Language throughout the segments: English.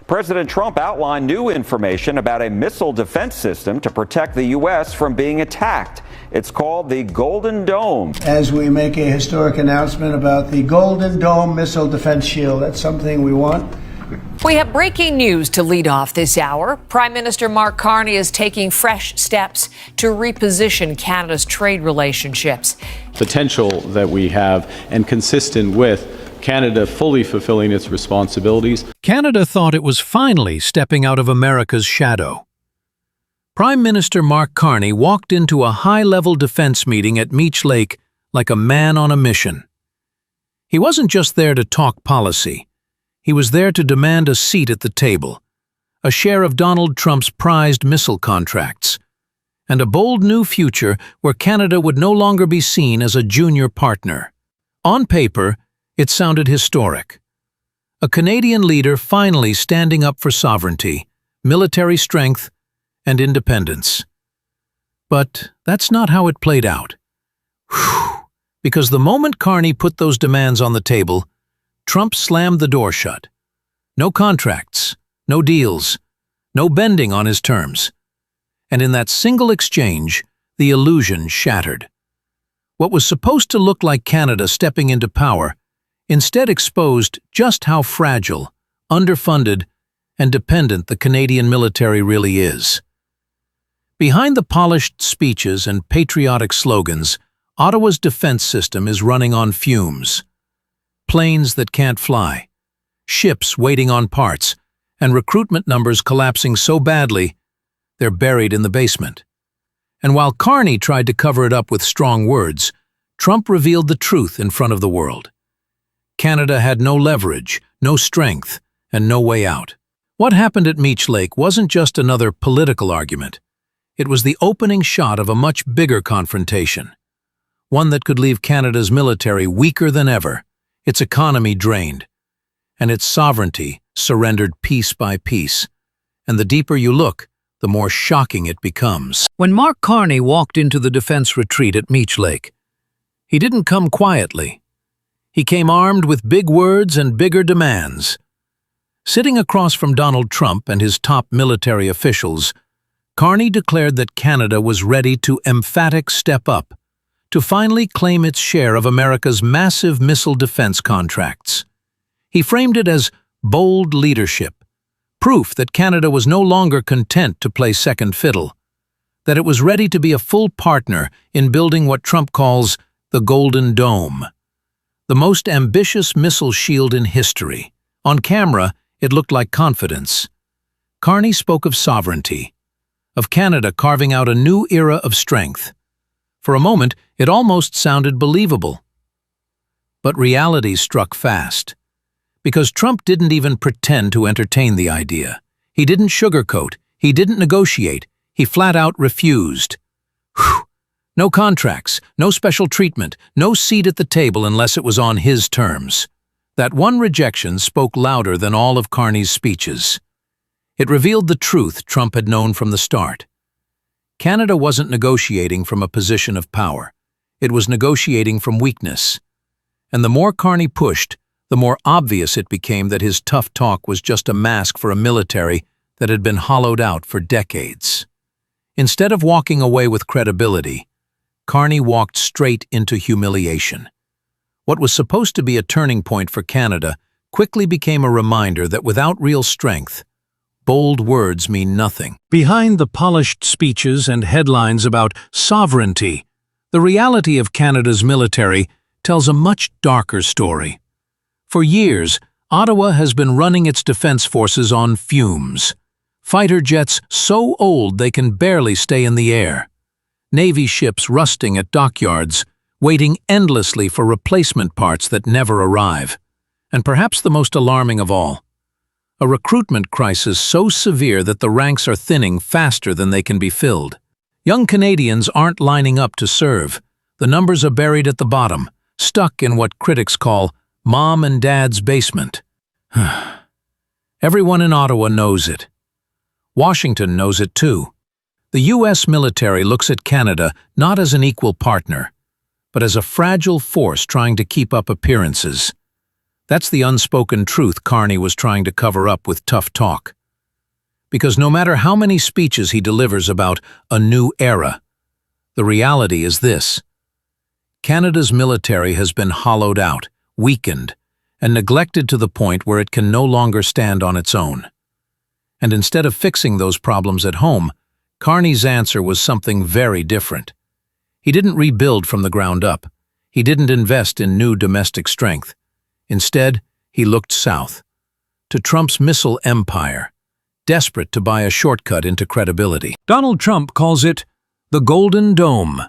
President Trump outlined new information about a missile defense system to protect the U.S. from being attacked. It's called the Golden Dome. As we make a historic announcement about the Golden Dome missile defense shield, that's something we want. We have breaking news to lead off this hour. Prime Minister Mark Carney is taking fresh steps to reposition Canada's trade relationships. Potential that we have and consistent with Canada fully fulfilling its responsibilities. Canada thought it was finally stepping out of America's shadow. Prime Minister Mark Carney walked into a high-level defense meeting at Meech Lake like a man on a mission. He wasn't just there to talk policy. He was there to demand a seat at the table, a share of Donald Trump's prized missile contracts, and a bold new future where Canada would no longer be seen as a junior partner. On paper, it sounded historic. A Canadian leader finally standing up for sovereignty, military strength, and independence. But that's not how it played out. Because the moment Carney put those demands on the table, Trump slammed the door shut. No contracts, no deals, no bending on his terms. And in that single exchange, the illusion shattered. What was supposed to look like Canada stepping into power instead exposed just how fragile, underfunded, and dependent the Canadian military really is. Behind the polished speeches and patriotic slogans, Ottawa's defense system is running on fumes. Planes that can't fly, ships waiting on parts, and recruitment numbers collapsing so badly, they're buried in the basement. And while Carney tried to cover it up with strong words, Trump revealed the truth in front of the world. Canada had no leverage, no strength, and no way out. What happened at Meech Lake wasn't just another political argument. It was the opening shot of a much bigger confrontation, one that could leave Canada's military weaker than ever, its economy drained, and its sovereignty surrendered piece by piece. And the deeper you look, the more shocking it becomes. When Mark Carney walked into the defense retreat at Meech Lake, he didn't come quietly. He came armed with big words and bigger demands. Sitting across from Donald Trump and his top military officials, Carney declared that Canada was ready to emphatic step up, to finally claim its share of America's massive missile defense contracts. He framed it as bold leadership, proof that Canada was no longer content to play second fiddle, that it was ready to be a full partner in building what Trump calls the Golden Dome, the most ambitious missile shield in history. On camera, it looked like confidence. Carney spoke of sovereignty, of Canada carving out a new era of strength. For a moment, it almost sounded believable. But reality struck fast, because Trump didn't even pretend to entertain the idea. He didn't sugarcoat, he didn't negotiate, he flat out refused. No contracts, no special treatment, no seat at the table unless it was on his terms. That one rejection spoke louder than all of Carney's speeches. It revealed the truth Trump had known from the start. Canada wasn't negotiating from a position of power. It was negotiating from weakness. And the more Carney pushed, the more obvious it became that his tough talk was just a mask for a military that had been hollowed out for decades. Instead of walking away with credibility, Carney walked straight into humiliation. What was supposed to be a turning point for Canada quickly became a reminder that without real strength, bold words mean nothing. Behind the polished speeches and headlines about sovereignty, the reality of Canada's military tells a much darker story. For years, Ottawa has been running its defense forces on fumes. Fighter jets so old they can barely stay in the air. Navy ships rusting at dockyards, waiting endlessly for replacement parts that never arrive. And perhaps the most alarming of all, a recruitment crisis so severe that the ranks are thinning faster than they can be filled. Young Canadians aren't lining up to serve. The numbers are buried at the bottom, stuck in what critics call Mom and Dad's basement. Everyone in Ottawa knows it. Washington knows it too. The U.S. military looks at Canada not as an equal partner, but as a fragile force trying to keep up appearances. That's the unspoken truth Carney was trying to cover up with tough talk. Because no matter how many speeches he delivers about a new era, the reality is this: Canada's military has been hollowed out, weakened, and neglected to the point where it can no longer stand on its own. And instead of fixing those problems at home, Carney's answer was something very different. He didn't rebuild from the ground up. He didn't invest in new domestic strength. Instead, he looked south, to Trump's missile empire, desperate to buy a shortcut into credibility. Donald Trump calls it the Golden Dome,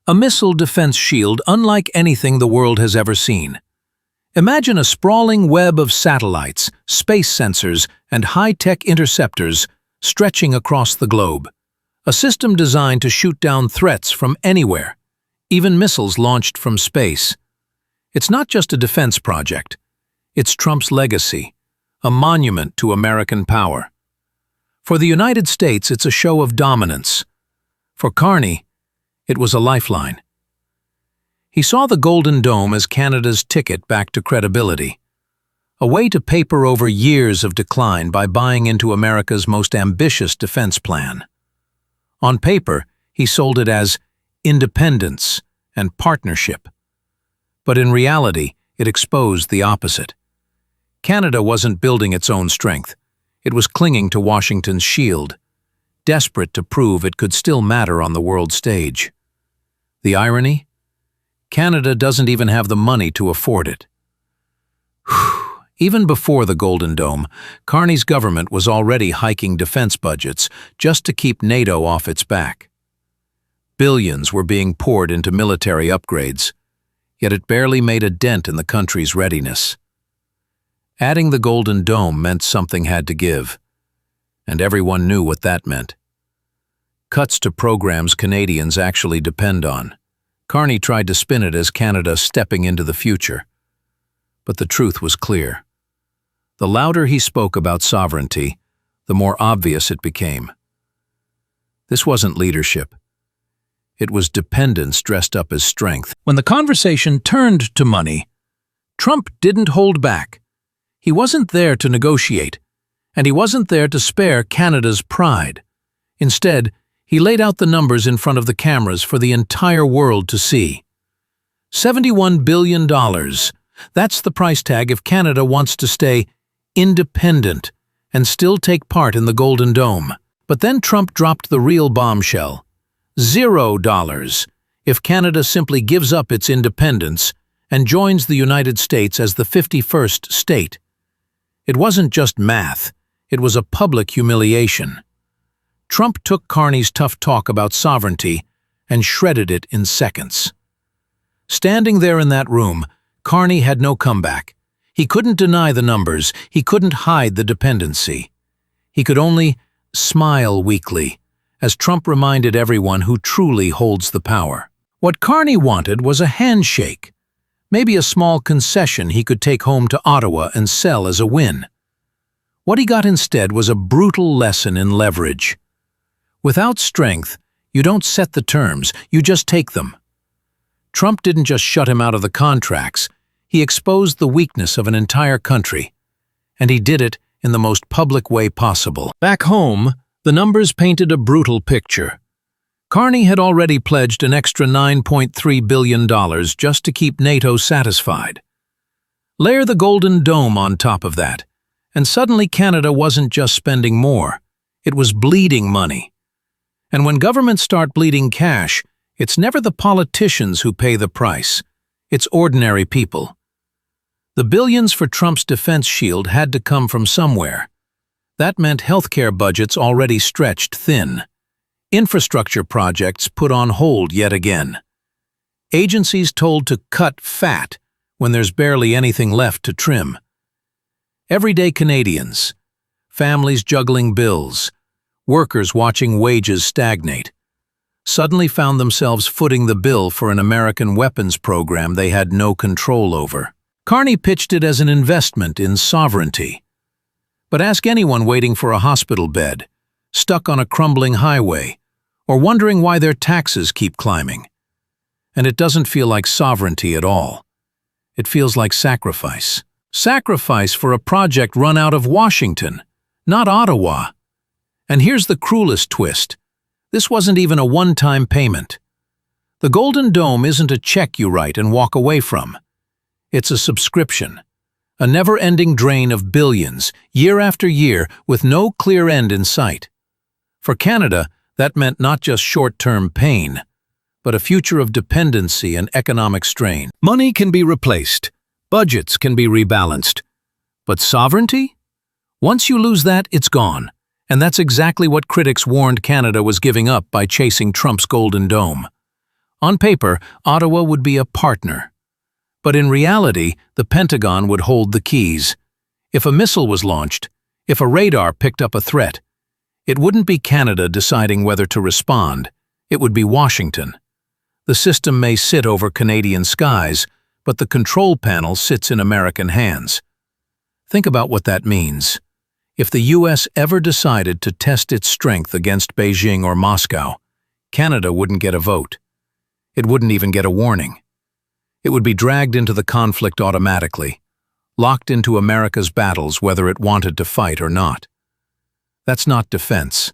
a missile defense shield unlike anything the world has ever seen. Imagine a sprawling web of satellites, space sensors, and high-tech interceptors stretching across the globe. A system designed to shoot down threats from anywhere, even missiles launched from space. It's not just a defense project. It's Trump's legacy, a monument to American power. For the United States, it's a show of dominance. For Carney, it was a lifeline. He saw the Golden Dome as Canada's ticket back to credibility, a way to paper over years of decline by buying into America's most ambitious defense plan. On paper, he sold it as independence and partnership. But in reality, it exposed the opposite. Canada wasn't building its own strength. It was clinging to Washington's shield, desperate to prove it could still matter on the world stage. The irony? Canada doesn't even have the money to afford it. Even before the Golden Dome, Carney's government was already hiking defense budgets just to keep NATO off its back. Billions were being poured into military upgrades, yet it barely made a dent in the country's readiness. Adding the Golden Dome meant something had to give, and everyone knew what that meant. Cuts to programs Canadians actually depend on. Carney tried to spin it as Canada stepping into the future. But the truth was clear. The louder he spoke about sovereignty, the more obvious it became. This wasn't leadership. It was dependence dressed up as strength. When the conversation turned to money, Trump didn't hold back. He wasn't there to negotiate, and he wasn't there to spare Canada's pride. Instead, he laid out the numbers in front of the cameras for the entire world to see. $71 billion. That's the price tag if Canada wants to stay independent and still take part in the Golden Dome. But then Trump dropped the real bombshell. $0 if Canada simply gives up its independence and joins the United States as the 51st state. It wasn't just math, it was a public humiliation. Trump took Carney's tough talk about sovereignty and shredded it in seconds. Standing there in that room, Carney had no comeback. He couldn't deny the numbers, he couldn't hide the dependency. He could only smile weakly, as Trump reminded everyone who truly holds the power. What Carney wanted was a handshake, maybe a small concession he could take home to Ottawa and sell as a win. What he got instead was a brutal lesson in leverage. Without strength, you don't set the terms, you just take them. Trump didn't just shut him out of the contracts, he exposed the weakness of an entire country. And he did it in the most public way possible. Back home, the numbers painted a brutal picture. Carney had already pledged an extra $9.3 billion just to keep NATO satisfied. Layer the Golden Dome on top of that, and suddenly Canada wasn't just spending more, it was bleeding money. And when governments start bleeding cash, it's never the politicians who pay the price, it's ordinary people. The billions for Trump's defense shield had to come from somewhere. That meant healthcare budgets already stretched thin. Infrastructure projects put on hold yet again. Agencies told to cut fat when there's barely anything left to trim. Everyday Canadians, families juggling bills, workers watching wages stagnate, suddenly found themselves footing the bill for an American weapons program they had no control over. Carney pitched it as an investment in sovereignty. But ask anyone waiting for a hospital bed, stuck on a crumbling highway, or wondering why their taxes keep climbing. And it doesn't feel like sovereignty at all. It feels like sacrifice. Sacrifice for a project run out of Washington, not Ottawa. And here's the cruelest twist. This wasn't even a one-time payment. The Golden Dome isn't a check you write and walk away from. It's a subscription, a never-ending drain of billions, year after year, with no clear end in sight. For Canada, that meant not just short-term pain, but a future of dependency and economic strain. Money can be replaced, budgets can be rebalanced, but sovereignty? Once you lose that, it's gone. And that's exactly what critics warned Canada was giving up by chasing Trump's Golden Dome. On paper, Ottawa would be a partner. But in reality, the Pentagon would hold the keys. If a missile was launched, if a radar picked up a threat, it wouldn't be Canada deciding whether to respond, it would be Washington. The system may sit over Canadian skies, but the control panel sits in American hands. Think about what that means. If the U.S. ever decided to test its strength against Beijing or Moscow, Canada wouldn't get a vote. It wouldn't even get a warning. It would be dragged into the conflict automatically, locked into America's battles whether it wanted to fight or not. That's not defense.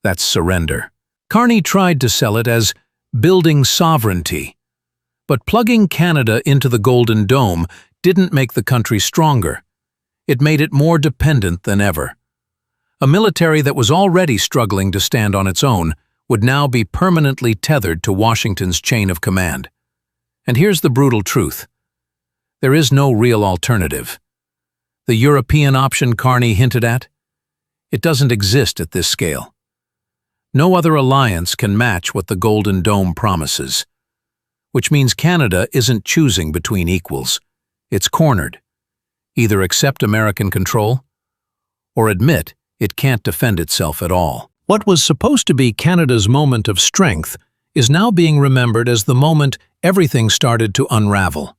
That's surrender. Carney tried to sell it as building sovereignty. But plugging Canada into the Golden Dome didn't make the country stronger. It made it more dependent than ever. A military that was already struggling to stand on its own would now be permanently tethered to Washington's chain of command. And here's the brutal truth. There is no real alternative. The European option Carney hinted at? It doesn't exist at this scale. No other alliance can match what the Golden Dome promises. Which means Canada isn't choosing between equals. It's cornered. Either accept American control, or admit it can't defend itself at all. What was supposed to be Canada's moment of strength is now being remembered as the moment everything started to unravel.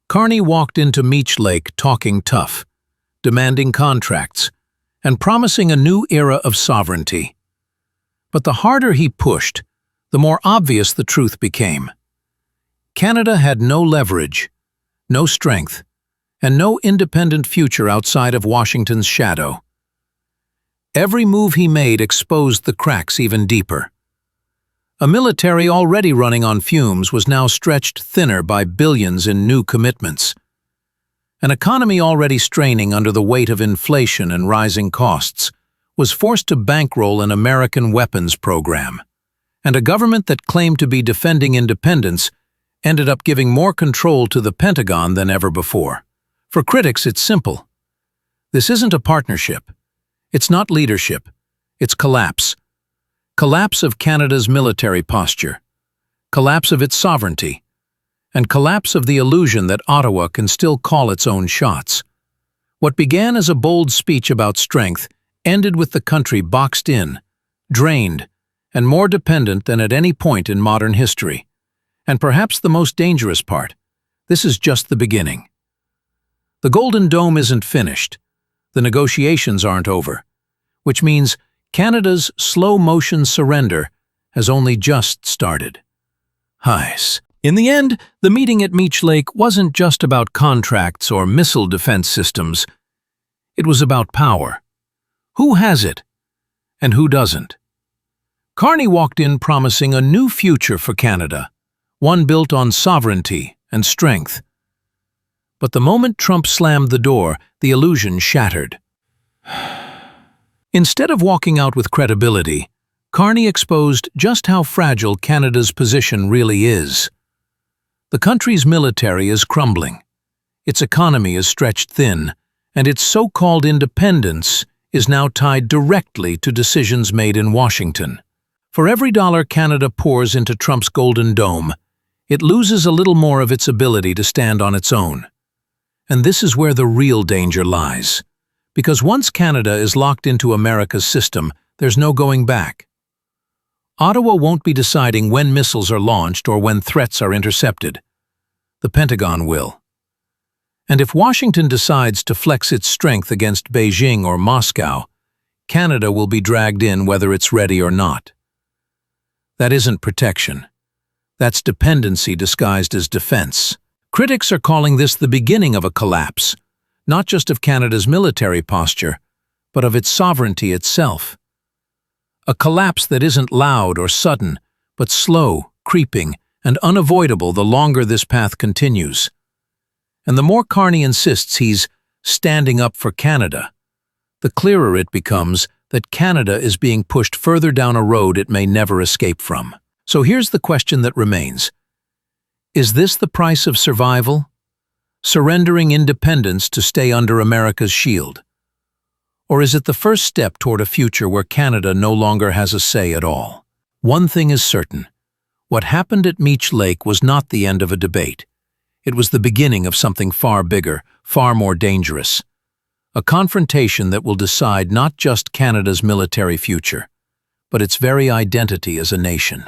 Carney walked into Meech Lake talking tough, demanding contracts, and promising a new era of sovereignty. But the harder he pushed, the more obvious the truth became. Canada had no leverage, no strength, and no independent future outside of Washington's shadow. Every move he made exposed the cracks even deeper. A military already running on fumes was now stretched thinner by billions in new commitments. An economy already straining under the weight of inflation and rising costs was forced to bankroll an American weapons program, and a government that claimed to be defending independence ended up giving more control to the Pentagon than ever before. For critics, it's simple. This isn't a partnership. It's not leadership. It's collapse. Collapse of Canada's military posture. Collapse of its sovereignty. And collapse of the illusion that Ottawa can still call its own shots. What began as a bold speech about strength ended with the country boxed in, drained, and more dependent than at any point in modern history. And perhaps the most dangerous part, this is just the beginning. The Golden Dome isn't finished. The negotiations aren't over, which means Canada's slow-motion surrender has only just started. Highs. In the end, the meeting at Meech Lake wasn't just about contracts or missile defense systems. It was about power. Who has it, and who doesn't? Carney walked in promising a new future for Canada, one built on sovereignty and strength. But the moment Trump slammed the door, the illusion shattered. Instead of walking out with credibility, Carney exposed just how fragile Canada's position really is. The country's military is crumbling, its economy is stretched thin, and its so-called independence is now tied directly to decisions made in Washington. For every dollar Canada pours into Trump's Golden Dome, it loses a little more of its ability to stand on its own. And this is where the real danger lies. Because once Canada is locked into America's system, there's no going back. Ottawa won't be deciding when missiles are launched or when threats are intercepted. The Pentagon will. And if Washington decides to flex its strength against Beijing or Moscow, Canada will be dragged in whether it's ready or not. That isn't protection. That's dependency disguised as defense. Critics are calling this the beginning of a collapse, not just of Canada's military posture, but of its sovereignty itself. A collapse that isn't loud or sudden, but slow, creeping, and unavoidable the longer this path continues. And the more Carney insists he's standing up for Canada, the clearer it becomes that Canada is being pushed further down a road it may never escape from. So here's the question that remains. Is this the price of survival? Surrendering independence to stay under America's shield? Or is it the first step toward a future where Canada no longer has a say at all? One thing is certain. What happened at Meech Lake was not the end of a debate. It was the beginning of something far bigger, far more dangerous. A confrontation that will decide not just Canada's military future, but its very identity as a nation.